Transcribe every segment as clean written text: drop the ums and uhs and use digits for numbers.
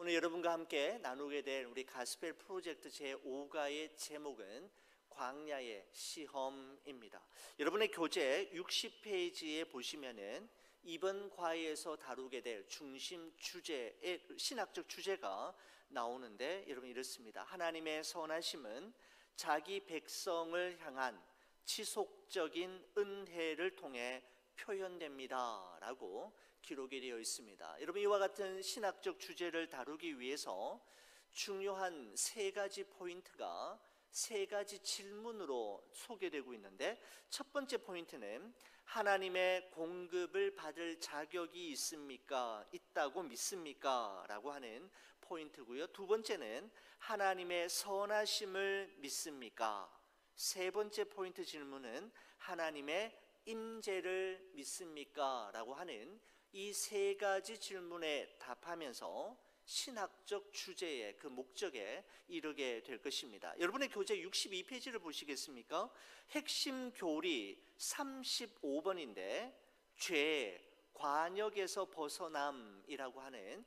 오늘 여러분과 함께 나누게 될 우리 가스펠 프로젝트 제5과의 제목은 광야의 시험입니다. 여러분의 교재 60페이지에 보시면은 이번 과에서 다루게 될 중심 주제의 신학적 주제가 나오는데, 여러분 이렇습니다. 하나님의 선하심은 자기 백성을 향한 지속적인 은혜를 통해 표현됩니다 라고 기록이 되어 있습니다. 여러분, 이와 같은 신학적 주제를 다루기 위해서 중요한 세 가지 포인트가 세 가지 질문으로 소개되고 있는데, 첫 번째 포인트는 하나님의 공급을 받을 자격이 있습니까? 있다고 믿습니까? 라고 하는 포인트고요. 두 번째는 하나님의 선하심을 믿습니까? 세 번째 포인트 질문은 하나님의 임재를 믿습니까? 라고 하는 이 세 가지 질문에 답하면서 신학적 주제의 그 목적에 이르게 될 것입니다. 여러분의 교재 62페이지를 보시겠습니까? 핵심 교리 35번인데 죄, 관역에서 벗어남이라고 하는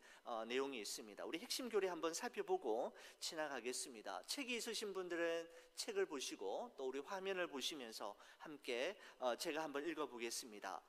내용이 있습니다. 우리 핵심 교리 한번 살펴보고 지나가겠습니다. 책이 있으신 분들은 책을 보시고 또 우리 화면을 보시면서 함께 제가 한번 읽어보겠습니다.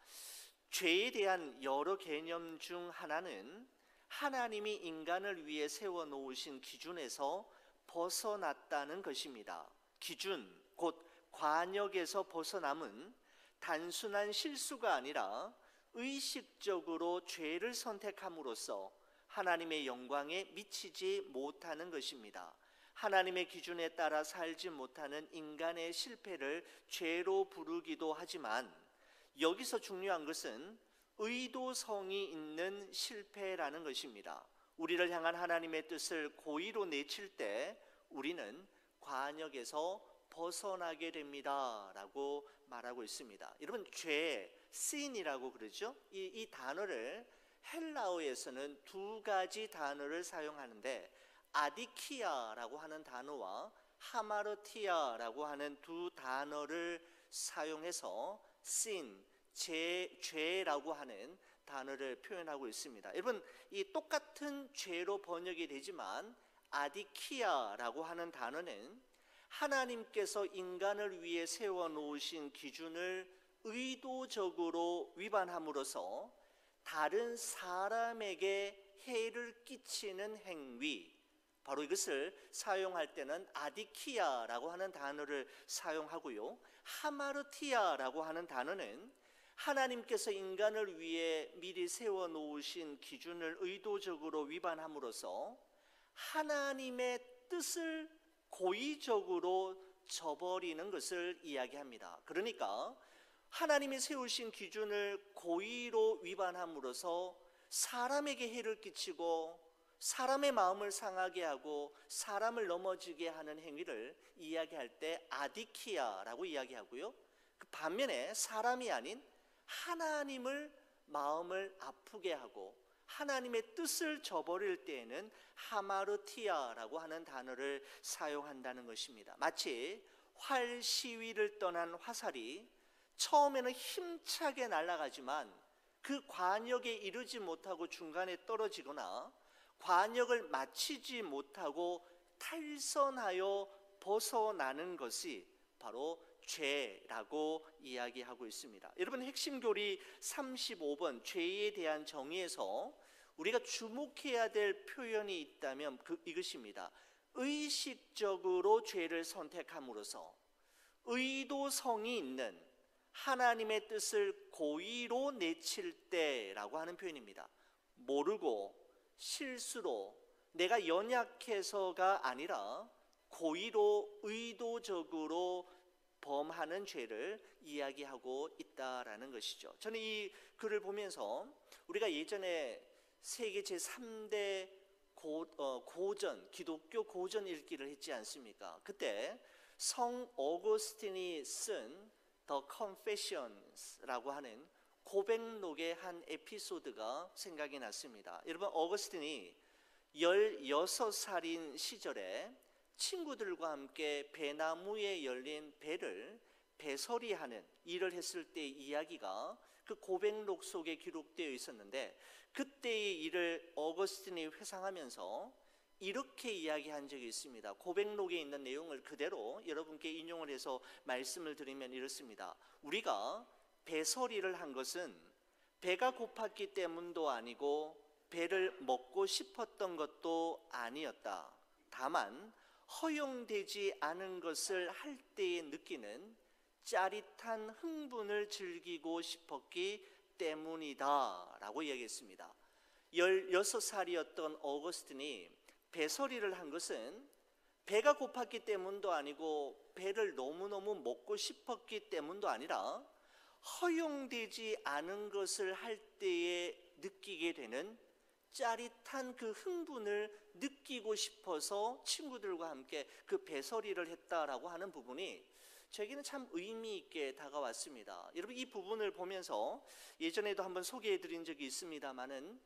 죄에 대한 여러 개념 중 하나는 하나님이 인간을 위해 세워놓으신 기준에서 벗어났다는 것입니다. 기준, 곧 관역에서 벗어남은 단순한 실수가 아니라 의식적으로 죄를 선택함으로써 하나님의 영광에 미치지 못하는 것입니다. 하나님의 기준에 따라 살지 못하는 인간의 실패를 죄로 부르기도 하지만, 여기서 중요한 것은 의도성이 있는 실패라는 것입니다. 우리를 향한 하나님의 뜻을 고의로 내칠 때 우리는 관역에서 벗어나게 됩니다 라고 말하고 있습니다. 여러분, 죄, sin이라고 그러죠. 이 단어를 헬라어에서는 두 가지 단어를 사용하는데, 아디키아라고 하는 단어와 하마르티아라고 하는 두 단어를 사용해서 sin, 죄라고 하는 단어를 표현하고 있습니다. 여러분, 이 똑같은 죄로 번역이 되지만 아디키아라고 하는 단어는 하나님께서 인간을 위해 세워놓으신 기준을 의도적으로 위반함으로써 다른 사람에게 해를 끼치는 행위, 바로 이것을 사용할 때는 아디키아라고 하는 단어를 사용하고요. 하마르티아라고 하는 단어는 하나님께서 인간을 위해 미리 세워놓으신 기준을 의도적으로 위반함으로써 하나님의 뜻을 고의적으로 저버리는 것을 이야기합니다. 그러니까 하나님이 세우신 기준을 고의로 위반함으로써 사람에게 해를 끼치고 사람의 마음을 상하게 하고 사람을 넘어지게 하는 행위를 이야기할 때 아디키아라고 이야기하고요. 그 반면에 사람이 아닌 하나님을 마음을 아프게 하고 하나님의 뜻을 저버릴 때에는 하마르티아라고 하는 단어를 사용한다는 것입니다. 마치 활 시위를 떠난 화살이 처음에는 힘차게 날아가지만 그 관역에 이르지 못하고 중간에 떨어지거나 관역을 마치지 못하고 탈선하여 벗어나는 것이 바로 죄라고 이야기하고 있습니다. 여러분, 핵심 교리 35번 죄에 대한 정의에서 우리가 주목해야 될 표현이 있다면 이것입니다. 의식적으로 죄를 선택함으로써 의도성이 있는 하나님의 뜻을 고의로 내칠 때라고 하는 표현입니다. 모르고 실수로 내가 연약해서가 아니라 고의로 의도적으로 범하는 죄를 이야기하고 있다라는 것이죠. 저는 이 글을 보면서 우리가 예전에 세계 제3대 고전, 기독교 고전 읽기를 했지 않습니까? 그때 성 어거스틴이 쓴 The Confessions라고 하는 고백록의 한 에피소드가 생각이 났습니다. 여러분, 어거스틴이 16살인 시절에 친구들과 함께 배나무에 열린 배를 배설이하는 일을 했을 때 이야기가 그 고백록 속에 기록되어 있었는데, 그때의 일을 어거스틴이 회상하면서 이렇게 이야기한 적이 있습니다. 고백록에 있는 내용을 그대로 여러분께 인용을 해서 말씀을 드리면 이렇습니다. 우리가 배설이를 한 것은 배가 고팠기 때문도 아니고 배를 먹고 싶었던 것도 아니었다. 다만 허용되지 않은 것을 할 때에 느끼는 짜릿한 흥분을 즐기고 싶었기 때문이다 라고 이야기했습니다. 16살이었던 어거스틴이 배설이를 한 것은 배가 고팠기 때문도 아니고 배를 너무너무 먹고 싶었기 때문도 아니라 허용되지 않은 것을 할 때에 느끼게 되는 짜릿한 그 흥분을 느끼고 싶어서 친구들과 함께 그 배설이를 했다라고 하는 부분이 저에게는 참 의미 있게 다가왔습니다. 여러분, 이 부분을 보면서 예전에도 한번 소개해 드린 적이 있습니다마는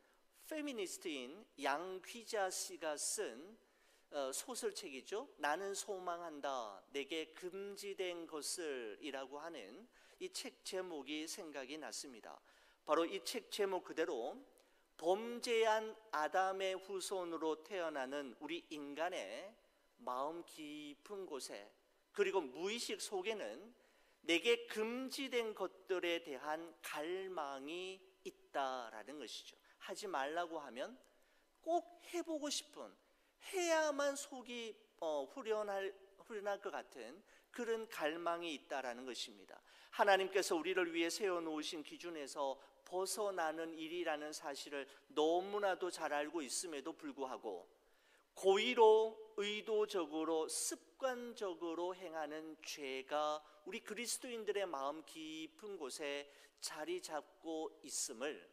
페미니스트인 양귀자 씨가 쓴 소설책이죠. 나는 소망한다, 내게 금지된 것을 이라고 하는 이 책 제목이 생각이 났습니다. 바로 이 책 제목 그대로 범죄한 아담의 후손으로 태어나는 우리 인간의 마음 깊은 곳에, 그리고 무의식 속에는 내게 금지된 것들에 대한 갈망이 있다라는 것이죠. 하지 말라고 하면 꼭 해보고 싶은, 해야만 속이 후련할 것 같은 그런 갈망이 있다라는 것입니다. 하나님께서 우리를 위해 세워놓으신 기준에서 벗어나는 일이라는 사실을 너무나도 잘 알고 있음에도 불구하고 고의로 의도적으로 습관적으로 행하는 죄가 우리 그리스도인들의 마음 깊은 곳에 자리 잡고 있음을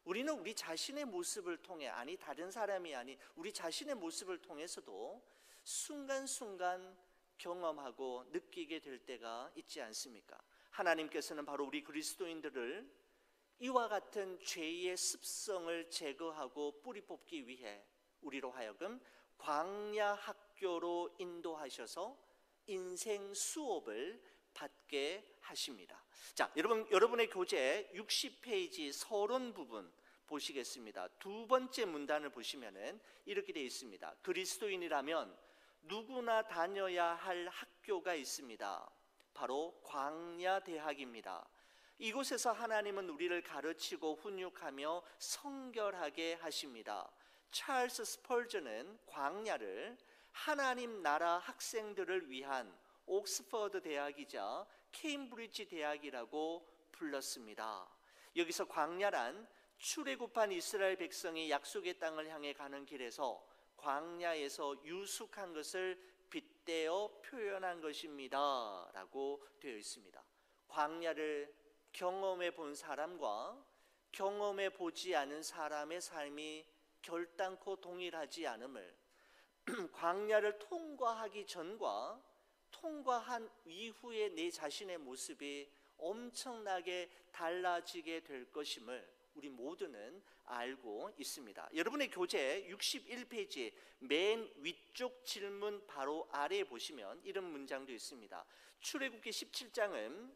우리는 우리 자신의 모습을 통해, 아니 다른 사람이 아닌 우리 자신의 모습을 통해서도 순간순간 경험하고 느끼게 될 때가 있지 않습니까? 하나님께서는 바로 우리 그리스도인들을 이와 같은 죄의 습성을 제거하고 뿌리 뽑기 위해 우리로 하여금 광야 학교로 인도하셔서 인생 수업을 받게 하십니다. 자, 여러분의 교재 60페이지 서론 부분 보시겠습니다. 두 번째 문단을 보시면은 이렇게 되어 있습니다. 그리스도인이라면 누구나 다녀야 할 학교가 있습니다. 바로 광야 대학입니다. 이곳에서 하나님은 우리를 가르치고 훈육하며 성결하게 하십니다. 찰스 스펄전은 광야를 하나님 나라 학생들을 위한 옥스퍼드 대학이자 케임브리지 대학이라고 불렀습니다. 여기서 광야란 출애굽한 이스라엘 백성이 약속의 땅을 향해 가는 길에서 광야에서 유숙한 것을 빗대어 표현한 것입니다 라고 되어 있습니다. 광야를 경험해 본 사람과 경험해 보지 않은 사람의 삶이 결단코 동일하지 않음을, 광야를 통과하기 전과 통과한 이후의 내 자신의 모습이 엄청나게 달라지게 될 것임을 우리 모두는 알고 있습니다. 여러분의 교재 61페이지 맨 위쪽 질문 바로 아래에 보시면 이런 문장도 있습니다. 출애굽기 17장은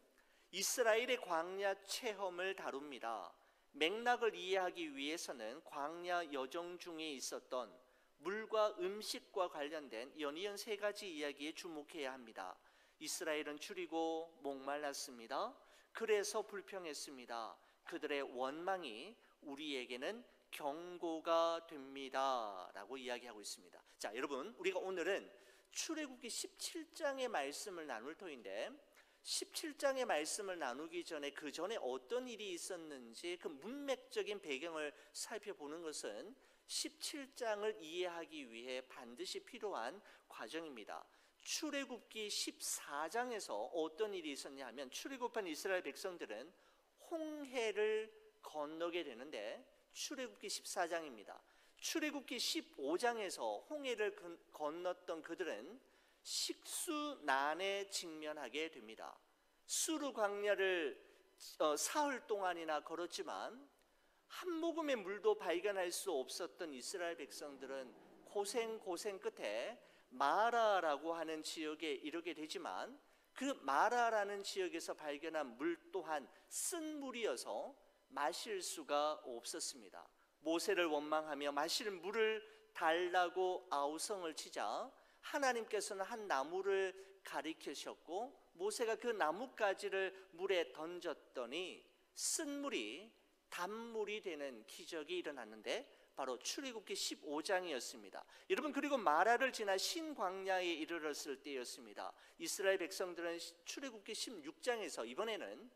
이스라엘의 광야 체험을 다룹니다. 맥락을 이해하기 위해서는 광야 여정 중에 있었던 물과 음식과 관련된 연이은 세 가지 이야기에 주목해야 합니다. 이스라엘은 줄이고 목말랐습니다. 그래서 불평했습니다. 그들의 원망이 우리에게는 경고가 됩니다 라고 이야기하고 있습니다. 자, 여러분, 우리가 오늘은 출애굽기 17장의 말씀을 나눌 터인데 17장의 말씀을 나누기 전에 그 전에 어떤 일이 있었는지 그 문맥적인 배경을 살펴보는 것은 17장을 이해하기 위해 반드시 필요한 과정입니다. 출애굽기 14장에서 어떤 일이 있었냐 하면 출애굽한 이스라엘 백성들은 홍해를 건너게 되는데 출애굽기 14장입니다. 출애굽기 15장에서 홍해를 건넜던 그들은 식수난에 직면하게 됩니다. 수르 광야를 사흘 동안이나 걸었지만 한 모금의 물도 발견할 수 없었던 이스라엘 백성들은 고생 끝에 마라라고 하는 지역에 이르게 되지만 그 마라라는 지역에서 발견한 물 또한 쓴 물이어서 마실 수가 없었습니다. 모세를 원망하며 마실 물을 달라고 아우성을 치자 하나님께서는 한 나무를 가리키셨고 모세가 그 나뭇가지를 물에 던졌더니 쓴 물이 단물이 되는 기적이 일어났는데 바로 출애굽기 15장이었습니다. 여러분, 그리고 마라를 지나 신광야에 이르렀을 때였습니다. 이스라엘 백성들은 출애굽기 16장에서 이번에는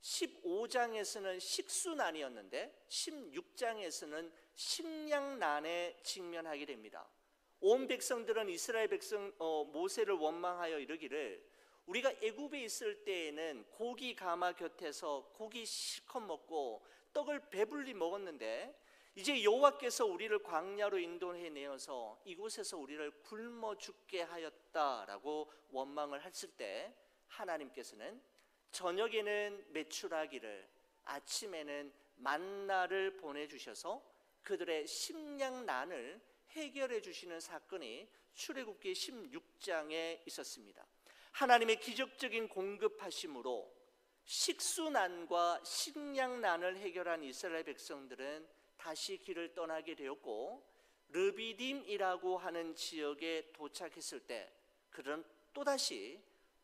15장에서는 식수난이었는데 16장에서는 식량난에 직면하게 됩니다. 온 백성들은 이스라엘 백성 모세를 원망하여 이르기를 우리가 애굽에 있을 때에는 고기 가마 곁에서 고기 실컷 먹고 떡을 배불리 먹었는데 이제 여호와께서 우리를 광야로 인도해 내어서 이곳에서 우리를 굶어 죽게 하였다라고 원망을 했을 때 하나님께서는 저녁에는 메추라기를 아침에는 만나를 보내주셔서 그들의 식량난을 해결해 주시는 사건이 출애굽기 16장에 있었습니다. 하나님의 기적적인 공급하심으로 식수난과 식량난을 해결한 이스라엘 백성들은 다시 길을 떠나게 되었고 르비딤이라고 하는 지역에 도착했을 때 그들은 또다시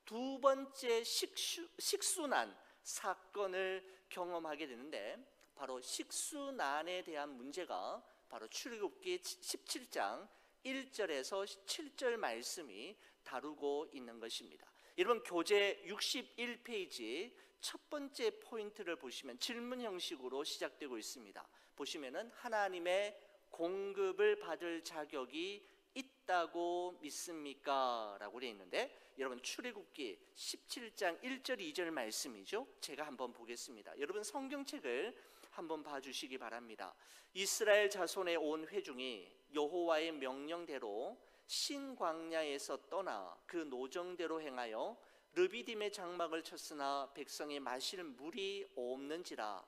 두 번째 식수난 사건을 경험하게 되는데 바로 식수난에 대한 문제가 바로 출애굽기 17장 1절에서 7절 말씀이 다루고 있는 것입니다. 여러분, 교재 61페이지 첫 번째 포인트를 보시면 질문 형식으로 시작되고 있습니다. 보시면은 하나님의 공급을 받을 자격이 있다고 믿습니까? 라고 되어 있는데 여러분, 출애굽기 17장 1절 2절 말씀이죠. 제가 한번 보겠습니다. 여러분, 성경책을 한번 봐주시기 바랍니다. 이스라엘 자손의 온 회중이 여호와의 명령대로 신광야에서 떠나 그 노정대로 행하여 르비딤의 장막을 쳤으나 백성이 마실 물이 없는지라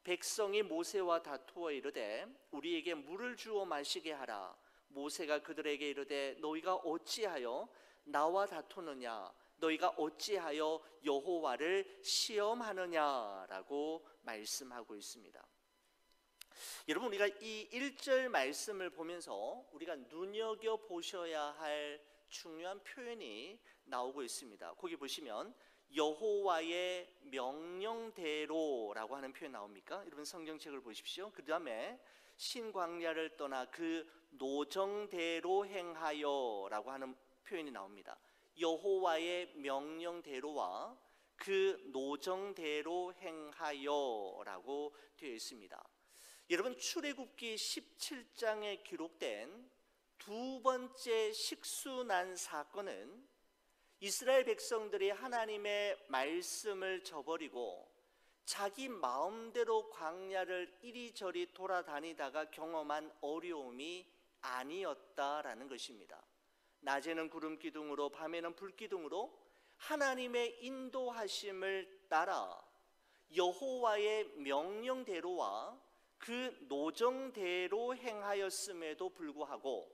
백성이 모세와 다투어 이르되 우리에게 물을 주어 마시게 하라. 모세가 그들에게 이르되 너희가 어찌하여 나와 다투느냐 너희가 어찌하여 여호와를 시험하느냐라고 말씀하고 있습니다. 여러분, 우리가 이 1절 말씀을 보면서 우리가 눈여겨보셔야 할 중요한 표현이 나오고 있습니다. 거기 보시면 여호와의 명령대로라고 하는 표현 나옵니까? 여러분, 성경책을 보십시오. 그 다음에 신광야를 떠나 그 노정대로 행하여라고 하는 표현이 나옵니다. 여호와의 명령대로와 그 노정대로 행하여라고 되어 있습니다. 여러분, 출애굽기 17장에 기록된 두 번째 식수난 사건은 이스라엘 백성들이 하나님의 말씀을 저버리고 자기 마음대로 광야를 이리저리 돌아다니다가 경험한 어려움이 아니었다라는 것입니다. 낮에는 구름 기둥으로 밤에는 불 기둥으로 하나님의 인도하심을 따라 여호와의 명령대로와 그 노정대로 행하였음에도 불구하고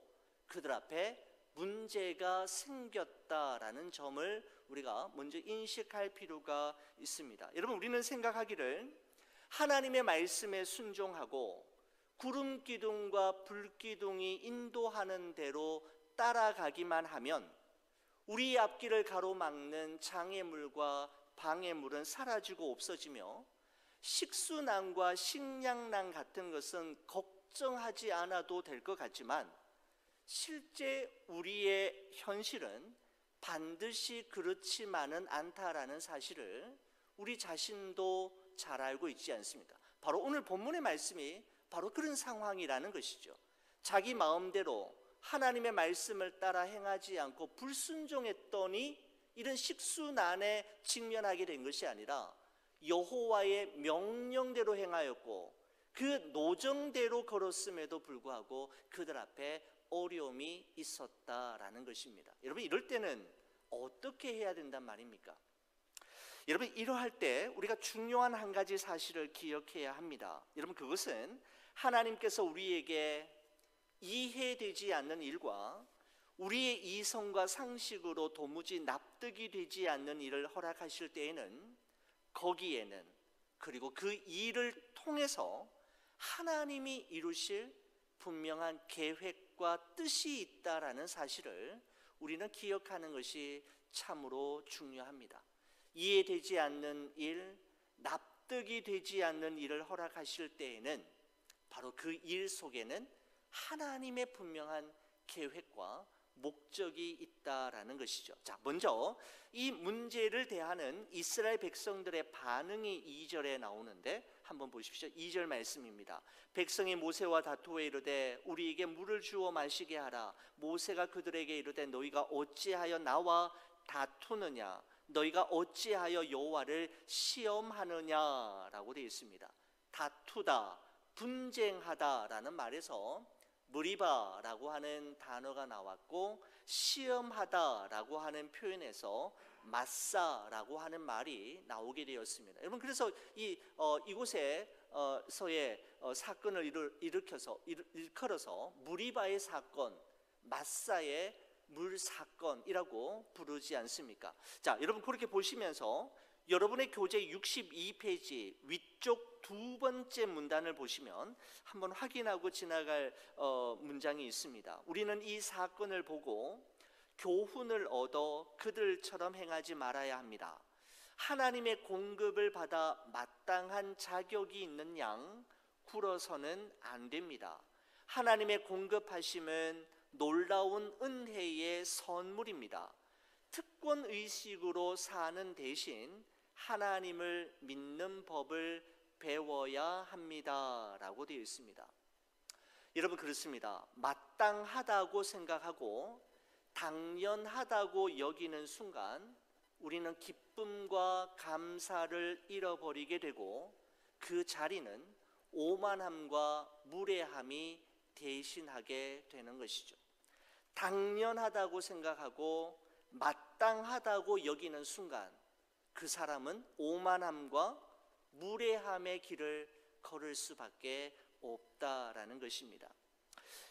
그들 앞에 문제가 생겼다라는 점을 우리가 먼저 인식할 필요가 있습니다. 여러분, 우리는 생각하기를 하나님의 말씀에 순종하고 구름 기둥과 불 기둥이 인도하는 대로 따라가기만 하면 우리 앞길을 가로막는 장애물과 방해물은 사라지고 없어지며 식수난과 식량난 같은 것은 걱정하지 않아도 될 것 같지만 실제 우리의 현실은 반드시 그렇지만은 않다라는 사실을 우리 자신도 잘 알고 있지 않습니까? 바로 오늘 본문의 말씀이 바로 그런 상황이라는 것이죠. 자기 마음대로 하나님의 말씀을 따라 행하지 않고 불순종했더니 이런 식수난에 직면하게 된 것이 아니라 여호와의 명령대로 행하였고 그 노정대로 걸었음에도 불구하고 그들 앞에 어려움이 있었다라는 것입니다. 여러분, 이럴 때는 어떻게 해야 된단 말입니까? 여러분, 이러할 때 우리가 중요한 한 가지 사실을 기억해야 합니다. 여러분, 그것은 하나님께서 우리에게 이해되지 않는 일과 우리의 이성과 상식으로 도무지 납득이 되지 않는 일을 허락하실 때에는 거기에는, 그리고 그 일을 통해서 하나님이 이루실 분명한 계획과 뜻이 있다라는 사실을 우리는 기억하는 것이 참으로 중요합니다. 이해되지 않는 일, 납득이 되지 않는 일을 허락하실 때에는 바로 그 일 속에는 하나님의 분명한 계획과 목적이 있다라는 것이죠. 자, 먼저 이 문제를 대하는 이스라엘 백성들의 반응이 2절에 나오는데 한번 보십시오. 2절 말씀입니다. 백성이 모세와 다투어 이르되 우리에게 물을 주어 마시게 하라. 모세가 그들에게 이르되 너희가 어찌하여 나와 다투느냐? 너희가 어찌하여 여호와를 시험하느냐라고 되어 있습니다. 다투다, 분쟁하다라는 말에서 무리바라고 하는 단어가 나왔고, 시험하다라고 하는 표현에서 맞사라고 하는 말이 나오게 되었습니다. 여러분, 그래서 이곳에서의 사건을 일컬어서 무리바의 사건, 맞사의 물 사건이라고 부르지 않습니까? 자, 여러분 그렇게 보시면서 여러분의 교재 62페이지 위쪽 두 번째 문단을 보시면 한번 확인하고 지나갈 문장이 있습니다. 우리는 이 사건을 보고 교훈을 얻어 그들처럼 행하지 말아야 합니다. 하나님의 공급을 받아 마땅한 자격이 있는 양 굴어서는 안 됩니다. 하나님의 공급하심은 놀라운 은혜의 선물입니다. 특권 의식으로 사는 대신 하나님을 믿는 법을 배워야 합니다라고 되어 있습니다. 여러분, 그렇습니다. 마땅하다고 생각하고 당연하다고 여기는 순간 우리는 기쁨과 감사를 잃어버리게 되고 그 자리는 오만함과 무례함이 대신하게 되는 것이죠. 당연하다고 생각하고 마땅하다고 여기는 순간 그 사람은 오만함과 무례함의 길을 걸을 수밖에 없다라는 것입니다.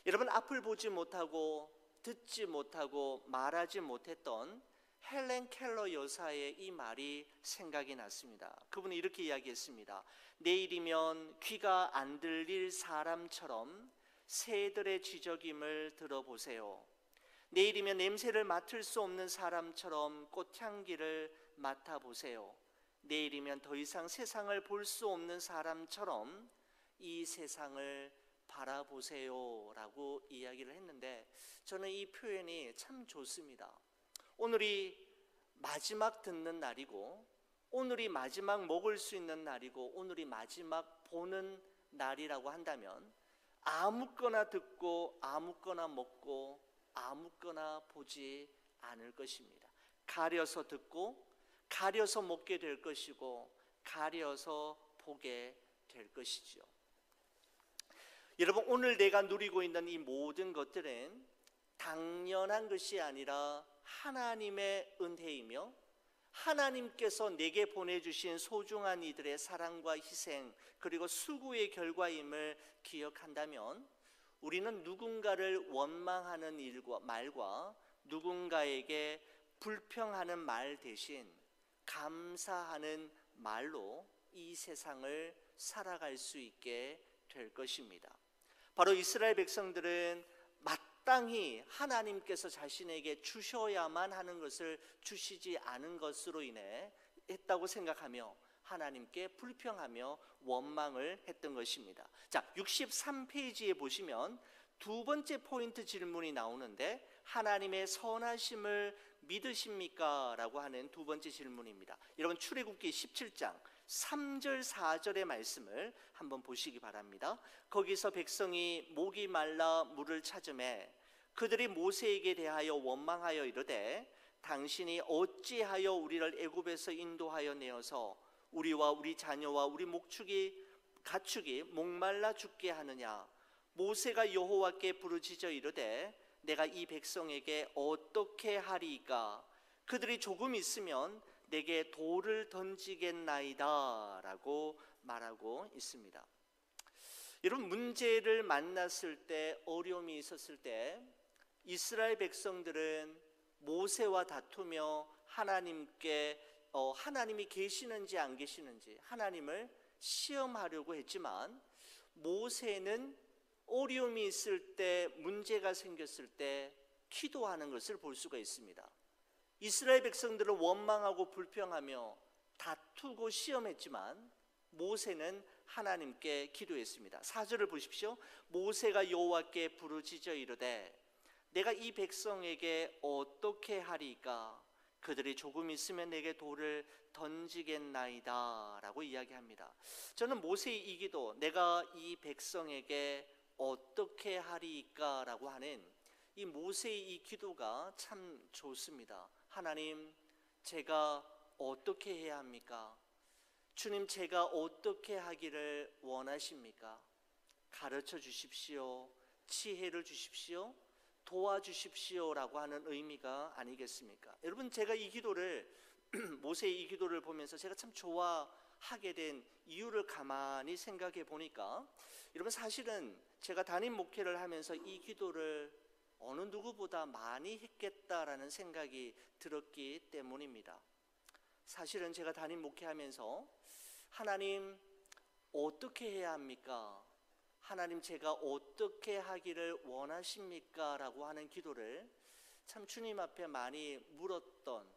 여러분, 앞을 보지 못하고 듣지 못하고 말하지 못했던 헬렌 켈러 여사의 이 말이 생각이 났습니다. 그분은 이렇게 이야기했습니다. 내일이면 귀가 안 들릴 사람처럼 새들의 지저귐을 들어보세요. 내일이면 냄새를 맡을 수 없는 사람처럼 꽃향기를 맡아보세요. 내일이면 더 이상 세상을 볼 수 없는 사람처럼 이 세상을 바라보세요 라고 이야기를 했는데, 저는 이 표현이 참 좋습니다. 오늘이 마지막 듣는 날이고, 오늘이 마지막 먹을 수 있는 날이고, 오늘이 마지막 보는 날이라고 한다면 아무거나 듣고 아무거나 먹고 아무거나 보지 않을 것입니다. 가려서 듣고 가려서 먹게 될 것이고 가려서 보게 될 것이죠. 여러분, 오늘 내가 누리고 있는 이 모든 것들은 당연한 것이 아니라 하나님의 은혜이며 하나님께서 내게 보내주신 소중한 이들의 사랑과 희생 그리고 수고의 결과임을 기억한다면 우리는 누군가를 원망하는 말과 누군가에게 불평하는 말 대신 감사하는 말로 이 세상을 살아갈 수 있게 될 것입니다. 바로 이스라엘 백성들은 마땅히 하나님께서 자신에게 주셔야만 하는 것을 주시지 않은 것으로 인해 했다고 생각하며 하나님께 불평하며 원망을 했던 것입니다. 자, 63페이지에 보시면 두 번째 포인트 질문이 나오는데, 하나님의 선하심을 믿으십니까? 라고 하는 두 번째 질문입니다. 여러분, 출애굽기 17장 3절 4절의 말씀을 한번 보시기 바랍니다. 거기서 백성이 목이 말라 물을 찾으매 그들이 모세에게 대하여 원망하여 이르되 당신이 어찌하여 우리를 애굽에서 인도하여 내어서 우리와 우리 자녀와 우리 가축이 목말라 죽게 하느냐? 모세가 여호와께 부르짖어 이르되 내가 이 백성에게 어떻게 하리이까? 그들이 조금 있으면 내게 돌을 던지겠나이다 라고 말하고 있습니다. 여러분, 문제를 만났을 때, 어려움이 있었을 때 이스라엘 백성들은 모세와 다투며 하나님이 계시는지 안 계시는지 하나님을 시험하려고 했지만, 모세는 어려움이 있을 때, 문제가 생겼을 때 기도하는 것을 볼 수가 있습니다. 이스라엘 백성들은 원망하고 불평하며 다투고 시험했지만 모세는 하나님께 기도했습니다. 4절을 보십시오. 모세가 여호와께 부르짖어 이르되 내가 이 백성에게 어떻게 하리까? 그들이 조금 있으면 내게 돌을 던지겠나이다 라고 이야기합니다. 저는 모세의 이 기도, 내가 이 백성에게 어떻게 하리까 라고 하는 이 모세의 이 기도가 참 좋습니다. 하나님, 제가 어떻게 해야 합니까? 주님, 제가 어떻게 하기를 원하십니까? 가르쳐 주십시오. 지혜를 주십시오. 도와주십시오 라고 하는 의미가 아니겠습니까? 여러분, 제가 이 기도를 모세의 이 기도를 보면서 제가 참 좋아하게 된 이유를 가만히 생각해 보니까, 여러분, 사실은 제가 담임 목회를 하면서 이 기도를 어느 누구보다 많이 했겠다라는 생각이 들었기 때문입니다. 사실은 제가 담임 목회하면서 하나님, 어떻게 해야 합니까? 하나님, 제가 어떻게 하기를 원하십니까? 라고 하는 기도를 참 주님 앞에 많이 물었던,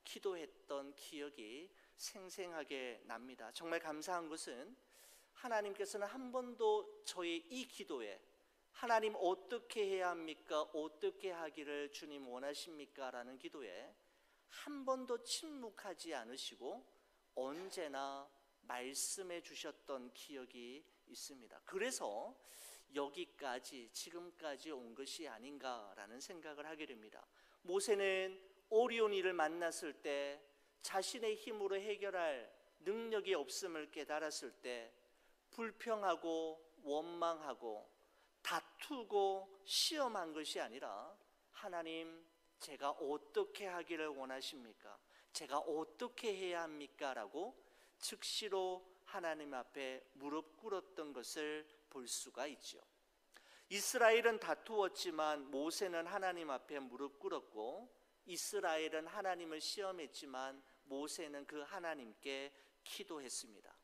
기도했던 기억이 생생하게 납니다. 정말 감사한 것은 하나님께서는 한 번도 저의 이 기도에 하나님 어떻게 해야 합니까? 어떻게 하기를 주님 원하십니까? 라는 기도에 한 번도 침묵하지 않으시고 언제나 말씀해 주셨던 기억이 있습니다. 그래서 여기까지, 지금까지 온 것이 아닌가라는 생각을 하게 됩니다. 모세는 어려운 일을 만났을 때, 자신의 힘으로 해결할 능력이 없음을 깨달았을 때 불평하고 원망하고 다투고 시험한 것이 아니라, 하나님, 제가 어떻게 하기를 원하십니까? 제가 어떻게 해야 합니까? 라고 즉시로 하나님 앞에 무릎 꿇었던 것을 볼 수가 있죠. 이스라엘은 다투었지만 모세는 하나님 앞에 무릎 꿇었고, 이스라엘은 하나님을 시험했지만 모세는 그 하나님께 기도했습니다.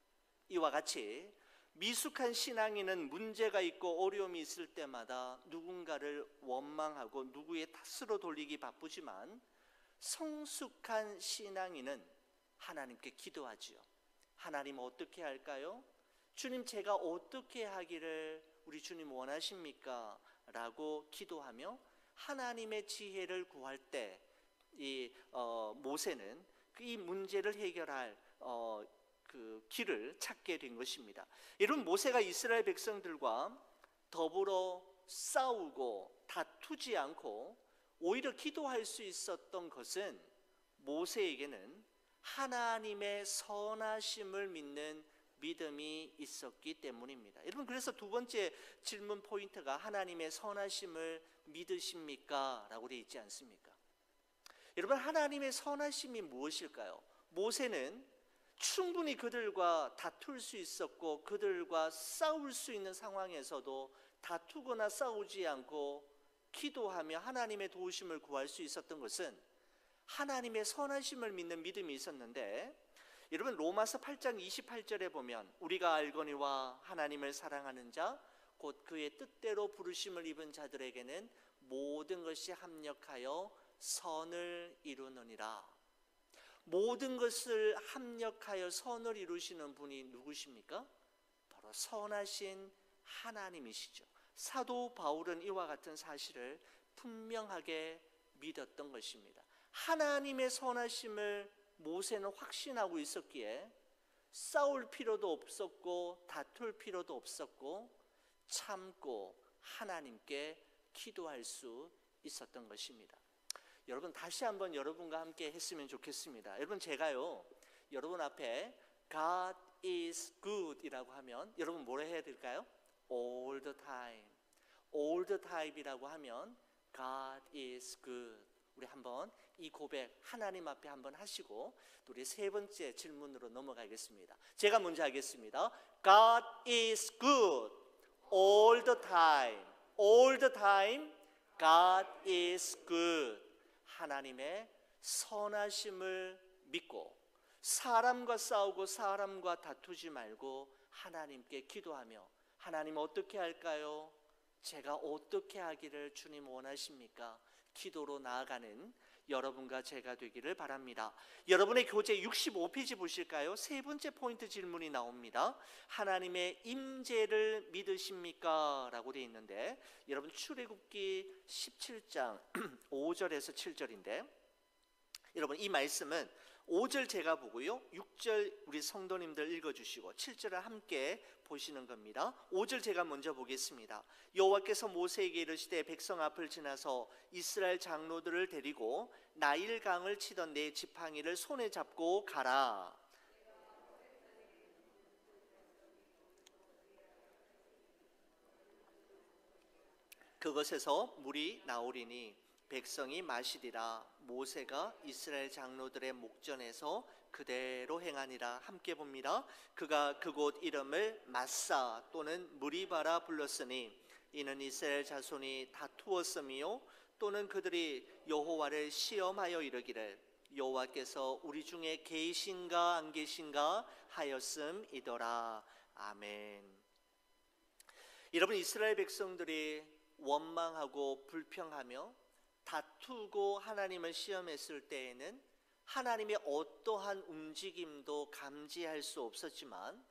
이와 같이 미숙한 신앙인은 문제가 있고 어려움이 있을 때마다 누군가를 원망하고 누구의 탓으로 돌리기 바쁘지만, 성숙한 신앙인은 하나님께 기도하지요. 하나님, 어떻게 할까요? 주님, 제가 어떻게 하기를 우리 주님 원하십니까? 라고 기도하며 하나님의 지혜를 구할 때 모세는 이 문제를 해결할 그 길을 찾게 된 것입니다. 여러분, 모세가 이스라엘 백성들과 더불어 싸우고 다투지 않고 오히려 기도할 수 있었던 것은 모세에게는 하나님의 선하심을 믿는 믿음이 있었기 때문입니다. 여러분, 그래서 두 번째 질문 포인트가 하나님의 선하심을 믿으십니까? 라고 되어 있지 않습니까? 여러분, 하나님의 선하심이 무엇일까요? 모세는 충분히 그들과 다툴 수 있었고 그들과 싸울 수 있는 상황에서도 다투거나 싸우지 않고 기도하며 하나님의 도우심을 구할 수 있었던 것은 하나님의 선하심을 믿는 믿음이 있었는데, 여러분, 로마서 8장 28절에 보면 우리가 알거니와 하나님을 사랑하는 자 곧 그의 뜻대로 부르심을 입은 자들에게는 모든 것이 합력하여 선을 이루느니라. 모든 것을 합력하여 선을 이루시는 분이 누구십니까? 바로 선하신 하나님이시죠. 사도 바울은 이와 같은 사실을 분명하게 믿었던 것입니다. 하나님의 선하심을 모세는 확신하고 있었기에 싸울 필요도 없었고 다툴 필요도 없었고 참고 하나님께 기도할 수 있었던 것입니다. 여러분, 다시 한번 여러분과 함께 했으면 좋겠습니다. 여러분, 제가요 여러분 앞에 God is good 이라고 하면 여러분 뭐라 해야 될까요? All the time, all the time이라고 하면 God is good. 우리 한번 이 고백 하나님 앞에 한번 하시고 우리 세 번째 질문으로 넘어가겠습니다. 제가 먼저 하겠습니다. God is good all the time. All the time God is good. 하나님의 선하심을 믿고 사람과 싸우고 사람과 다투지 말고 하나님께 기도하며 하나님 어떻게 할까요? 제가 어떻게 하기를 주님 원하십니까? 기도로 나아가는 여러분과 제가 되기를 바랍니다. 여러분의 교재 65페이지 보실까요? 세 번째 포인트 질문이 나옵니다. 하나님의 임재를 믿으십니까? 라고 되어 있는데 여러분 출애굽기 17장 5절에서 7절인데 여러분 이 말씀은 5절 제가 보고요 6절 우리 성도님들 읽어주시고 7절을 함께 보시는 겁니다. 5절 제가 먼저 보겠습니다. 여호와께서 모세에게 이르시되 백성 앞을 지나서 이스라엘 장로들을 데리고 나일강을 치던 네 지팡이를 손에 잡고 가라. 그것에서 물이 나오리니 백성이 마시리라. 모세가 이스라엘 장로들의 목전에서 그대로 행하니라. 함께 봅니다. 그가 그곳 이름을 마사 또는 무리바라 불렀으니 이는 이스라엘 자손이 다투었음이요 또는 그들이 여호와를 시험하여 이르기를 여호와께서 우리 중에 계신가 안 계신가 하였음이더라. 아멘. 여러분 이스라엘 백성들이 원망하고 불평하며 다투고 하나님을 시험했을 때에는 하나님의 어떠한 움직임도 감지할 수 없었지만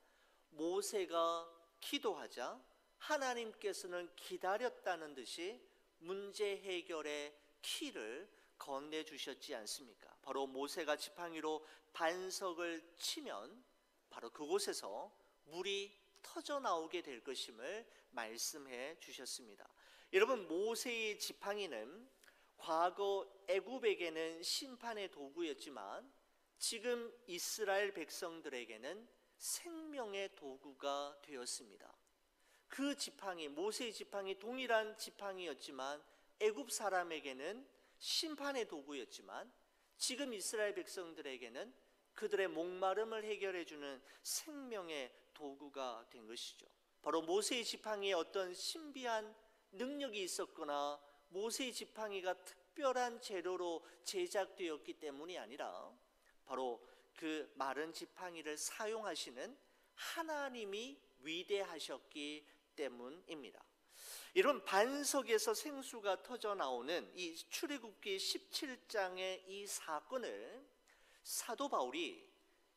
모세가 기도하자 하나님께서는 기다렸다는 듯이 문제 해결의 키를 건네주셨지 않습니까? 바로 모세가 지팡이로 반석을 치면 바로 그곳에서 물이 터져 나오게 될 것임을 말씀해 주셨습니다. 여러분 모세의 지팡이는 과거 애굽에게는 심판의 도구였지만 지금 이스라엘 백성들에게는 생명의 도구가 되었습니다. 그 지팡이, 모세의 지팡이 동일한 지팡이였지만 애굽 사람에게는 심판의 도구였지만 지금 이스라엘 백성들에게는 그들의 목마름을 해결해 주는 생명의 도구가 된 것이죠. 바로 모세의 지팡이에 어떤 신비한 능력이 있었거나 모세의 지팡이가 특별한 재료로 제작되었기 때문이 아니라 바로 그 마른 지팡이를 사용하시는 하나님이 위대하셨기 때문입니다. 이런 반석에서 생수가 터져 나오는 이 출애굽기 17장의 이 사건을 사도 바울이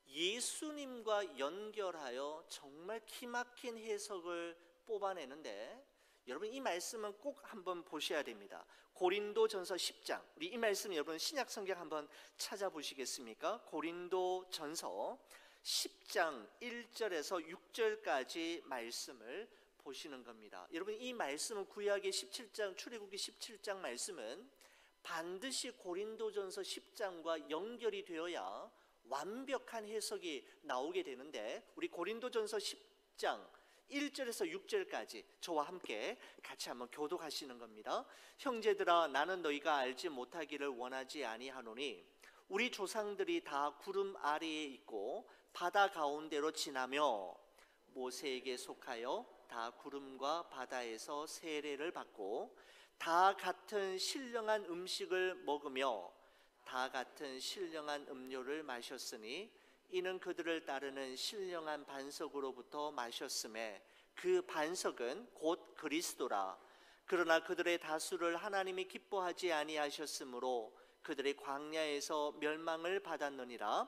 예수님과 연결하여 정말 기막힌 해석을 뽑아내는데 여러분 이 말씀은 꼭 한번 보셔야 됩니다. 고린도전서 10장 우리 이 말씀 여러분 신약성경 한번 찾아보시겠습니까? 고린도전서 10장 1절에서 6절까지 말씀을 보시는 겁니다. 여러분 이 말씀은 구약의 17장 출애굽기 17장 말씀은 반드시 고린도전서 10장과 연결이 되어야 완벽한 해석이 나오게 되는데 우리 고린도전서 10장 1절에서 6절까지 저와 함께 같이 한번 교독하시는 겁니다. 형제들아 나는 너희가 알지 못하기를 원하지 아니하노니 우리 조상들이 다 구름 아래에 있고 바다 가운데로 지나며 모세에게 속하여 다 구름과 바다에서 세례를 받고 다 같은 신령한 음식을 먹으며 다 같은 신령한 음료를 마셨으니 이는 그들을 따르는 신령한 반석으로부터 마셨음에 그 반석은 곧 그리스도라. 그러나 그들의 다수를 하나님이 기뻐하지 아니하셨으므로 그들의 광야에서 멸망을 받았느니라.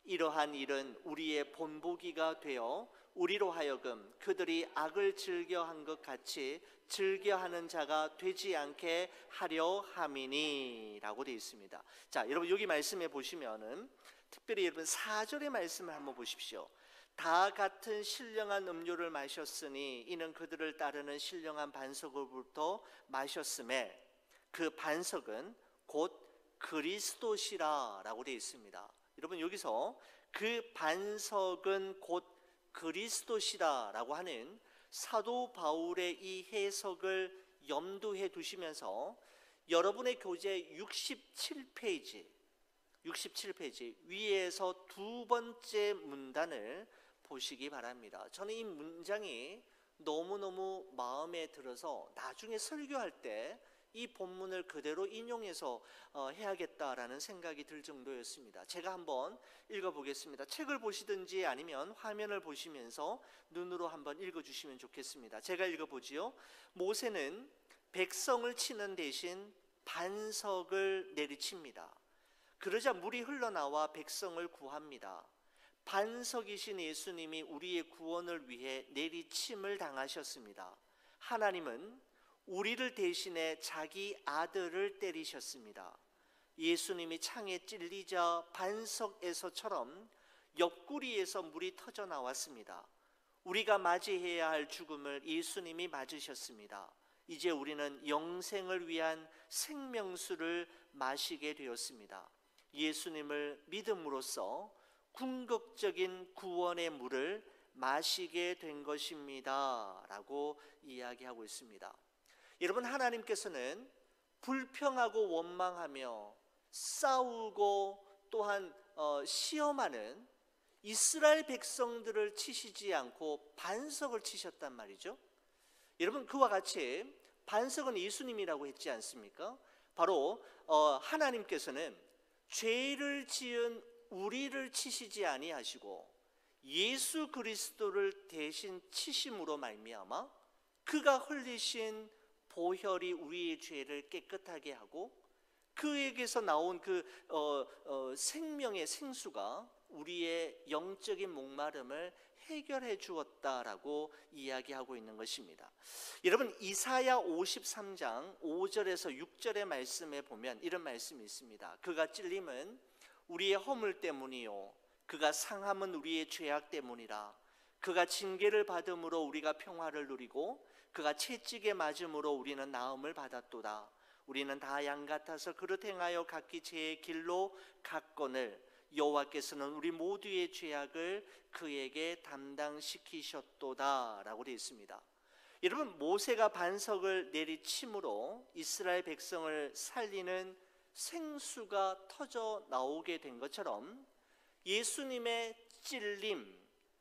이러한 일은 우리의 본보기가 되어 우리로 하여금 그들이 악을 즐겨한 것 같이 즐겨하는 자가 되지 않게 하려 함이니 라고 되어 있습니다. 자 여러분 여기 말씀해 보시면은 특별히 여러분 4절의 말씀을 한번 보십시오. 다 같은 신령한 음료를 마셨으니 이는 그들을 따르는 신령한 반석으로부터 마셨음에 그 반석은 곧 그리스도시라 라고 되어 있습니다. 여러분 여기서 그 반석은 곧 그리스도시라 라고 하는 사도 바울의 이 해석을 염두해 두시면서 여러분의 교재 67페이지 위에서 두 번째 문단을 보시기 바랍니다. 저는 이 문장이 너무너무 마음에 들어서 나중에 설교할 때 이 본문을 그대로 인용해서 해야겠다라는 생각이 들 정도였습니다. 제가 한번 읽어보겠습니다. 책을 보시든지 아니면 화면을 보시면서 눈으로 한번 읽어주시면 좋겠습니다. 제가 읽어보지요. 모세는 백성을 치는 대신 반석을 내리칩니다. 그러자 물이 흘러나와 백성을 구합니다. 반석이신 예수님이 우리의 구원을 위해 내리침을 당하셨습니다. 하나님은 우리를 대신해 자기 아들을 때리셨습니다. 예수님이 창에 찔리자 반석에서처럼 옆구리에서 물이 터져 나왔습니다. 우리가 맞이해야 할 죽음을 예수님이 맞으셨습니다. 이제 우리는 영생을 위한 생명수를 마시게 되었습니다. 예수님을 믿음으로써 궁극적인 구원의 물을 마시게 된 것입니다 라고 이야기하고 있습니다. 여러분, 하나님께서는 불평하고 원망하며 싸우고 또한 시험하는 이스라엘 백성들을 치시지 않고 반석을 치셨단 말이죠. 여러분, 그와 같이 반석은 예수님이라고 했지 않습니까? 바로 하나님께서는 죄를 지은 우리를 치시지 아니하시고 예수 그리스도를 대신 치심으로 말미암아 그가 흘리신 보혈이 우리의 죄를 깨끗하게 하고 그에게서 나온 그 생명의 생수가 우리의 영적인 목마름을 해결해 주었다라고 이야기하고 있는 것입니다. 여러분, 이사야 53장 5절에서 6절의 말씀에 보면 이런 말씀이 있습니다. 그가 찔림은 우리의 허물 때문이요 그가 상함은 우리의 죄악 때문이라. 그가 징계를 받음으로 우리가 평화를 누리고 그가 채찍에 맞음으로 우리는 나음을 받았도다. 우리는 다 양 같아서 그릇 행하여 각기 제 길로 갔거늘 여호와께서는 우리 모두의 죄악을 그에게 담당시키셨도다 라고 되어 있습니다. 여러분, 모세가 반석을 내리침으로 이스라엘 백성을 살리는 생수가 터져 나오게 된 것처럼 예수님의 찔림,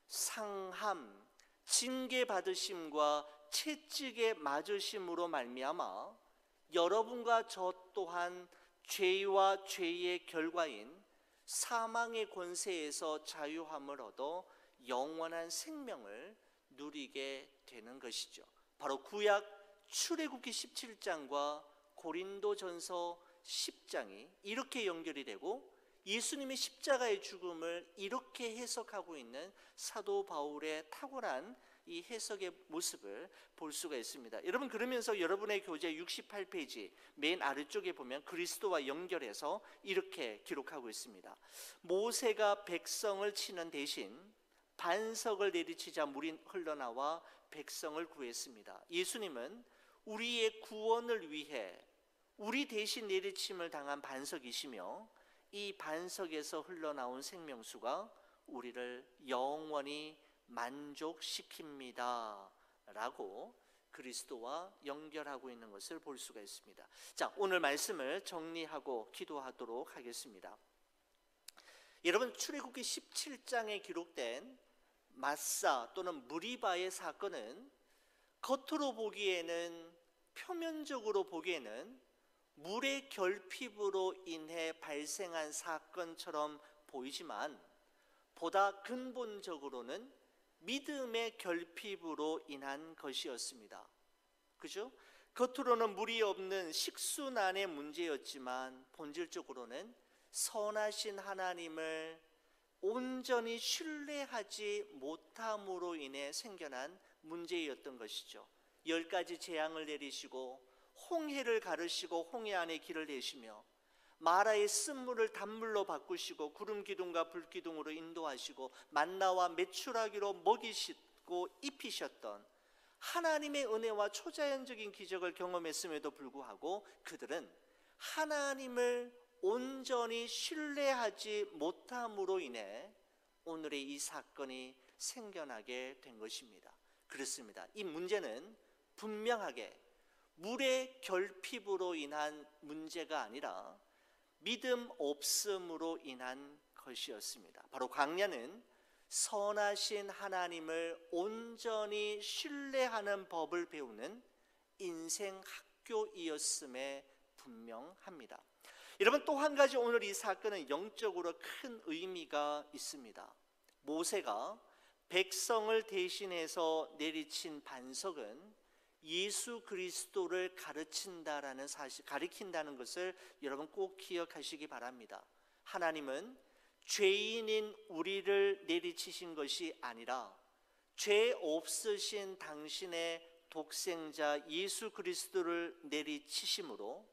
상함, 징계받으심과 채찍에 맞으심으로 말미암아 여러분과 저 또한 죄와 죄의 결과인 사망의 권세에서 자유함을 얻어 영원한 생명을 누리게 되는 것이죠. 바로 구약 출애굽기 17장과 고린도전서 10장이 이렇게 연결이 되고 예수님의 십자가의 죽음을 이렇게 해석하고 있는 사도 바울의 탁월한 이 해석의 모습을 볼 수가 있습니다. 여러분, 그러면서 여러분의 교재 68페이지 맨 아래쪽에 보면 그리스도와 연결해서 이렇게 기록하고 있습니다. 모세가 백성을 치는 대신 반석을 내리치자 물이 흘러나와 백성을 구했습니다. 예수님은 우리의 구원을 위해 우리 대신 내리침을 당한 반석이시며 이 반석에서 흘러나온 생명수가 우리를 영원히 만족시킵니다 라고 그리스도와 연결하고 있는 것을 볼 수가 있습니다. 자, 오늘 말씀을 정리하고 기도하도록 하겠습니다. 여러분, 출애굽기 17장에 기록된 마사 또는 무리바의 사건은 겉으로 보기에는, 표면적으로 보기에는 물의 결핍으로 인해 발생한 사건처럼 보이지만 보다 근본적으로는 믿음의 결핍으로 인한 것이었습니다. 그죠? 겉으로는 물이 없는 식순환의 문제였지만 본질적으로는 선하신 하나님을 온전히 신뢰하지 못함으로 인해 생겨난 문제였던 것이죠. 10가지 재앙을 내리시고 홍해를 가르시고 홍해 안에 길을 내시며 마라의 쓴물을 단물로 바꾸시고 구름 기둥과 불 기둥으로 인도하시고 만나와 메추라기로 먹이시고 입히셨던 하나님의 은혜와 초자연적인 기적을 경험했음에도 불구하고 그들은 하나님을 온전히 신뢰하지 못함으로 인해 오늘의 이 사건이 생겨나게 된 것입니다. 그렇습니다. 이 문제는 분명하게 물의 결핍으로 인한 문제가 아니라 믿음 없음으로 인한 것이었습니다. 바로 광야는 선하신 하나님을 온전히 신뢰하는 법을 배우는 인생 학교이었음에 분명합니다. 여러분, 또 한 가지 오늘 이 사건은 영적으로 큰 의미가 있습니다. 모세가 백성을 대신해서 내리친 반석은 예수 그리스도를 가르친다라는 사실, 가리킨다는 것을 여러분 꼭 기억하시기 바랍니다. 하나님은 죄인인 우리를 내리치신 것이 아니라 죄 없으신 당신의 독생자 예수 그리스도를 내리치심으로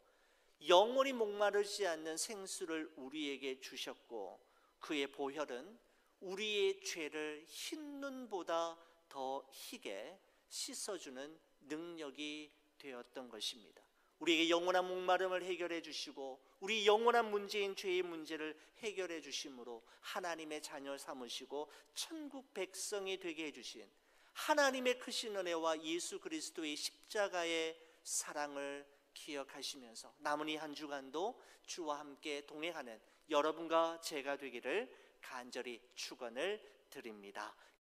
영원히 목마르지 않는 생수를 우리에게 주셨고, 그의 보혈은 우리의 죄를 흰 눈보다 더 희게 씻어주는 능력이 되었던 것입니다. 우리에게 영원한 목마름을 해결해 주시고 우리 영원한 문제인 죄의 문제를 해결해 주심으로 하나님의 자녀 삼으시고 천국 백성이 되게 해주신 하나님의 크신 은혜와 예수 그리스도의 십자가의 사랑을 기억하시면서 남은 이 한 주간도 주와 함께 동행하는 여러분과 제가 되기를 간절히 축원을 드립니다.